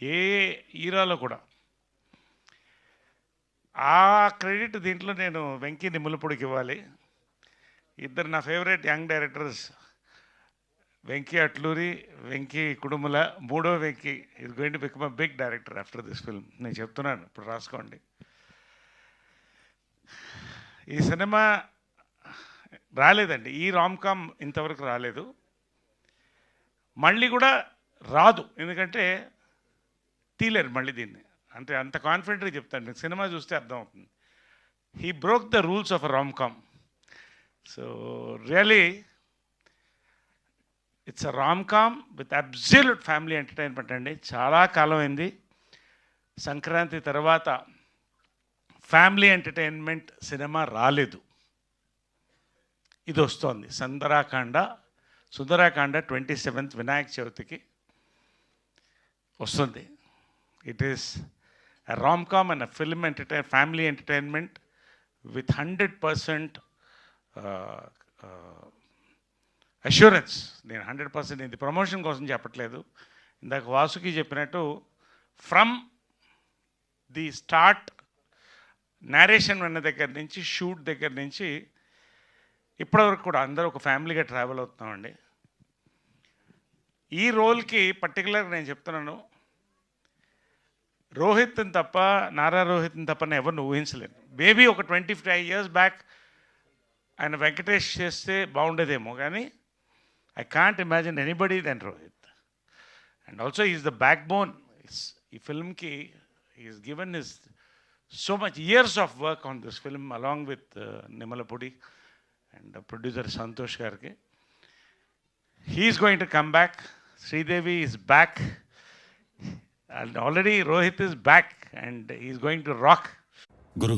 ఏ ఈరాలో కూడా. ఆ క్రెడిట్ దీంట్లో నేను వెంకీ నిమ్మలపూడికి ఇవ్వాలి. ఇద్దరు నా favourite young directors, Venky Atluri, Venky Kudumula. మూడో Venky is going to become a big director after this film. నేను చెప్తున్నాను, ఇప్పుడు రాసుకోండి. ఈ సినిమా రాలేదండి, ఈ రామ్ కామ్ ఇంతవరకు రాలేదు, మళ్ళీ కూడా రాదు. ఎందుకంటే తీలేరు మళ్ళీ దీన్ని. అంటే అంత కాన్ఫిడెంట్గా చెప్తాను, మీకు సినిమా చూస్తే అర్థమవుతుంది. He broke the rules of a rom com. So really it's a rom com with absolute family entertainment అండి. చాలా కాలం అయింది సంక్రాంతి తర్వాత ఫ్యామిలీ ఎంటర్టైన్మెంట్ సినిమా రాలేదు. ఇది వస్తోంది సుందరాకాండ 27th వినాయక చవితికి వస్తుంది. It is a rom-com and a film family entertainment with 100% assurance. నేను 100% ఇది ప్రమోషన్ కోసం చెప్పట్లేదు. ఇందాక వాసుకి చెప్పినట్టు ఫ్రమ్ ది స్టార్ట్ నేరేషన్ విన్న దగ్గర నుంచి, షూట్ దగ్గర నుంచి ఇప్పటివరకు కూడా అందరూ ఒక ఫ్యామిలీగా ట్రావెల్ అవుతున్నామండి. ఈ రోల్కి పర్టికులర్గా నేను చెప్తున్నాను, రోహిత్ని తప్ప, నారా రోహిత్ని తప్ప నేను ఎవరిని ఊహించలేను. మేబీ ఒక 25 years బ్యాక్ ఆయన వెంకటేష్ చేస్తే బాగుండేదేమో, కానీ I can't imagine anybody than Rohit. And also is the backbone. ఈ ఫిల్మ్కి is given his so much years of work on this film along with Nimmalapudi and producer Santosh గారికి. He's going to come back. Sridevi is back. And already Rohit is back and he's going to rock. Guru,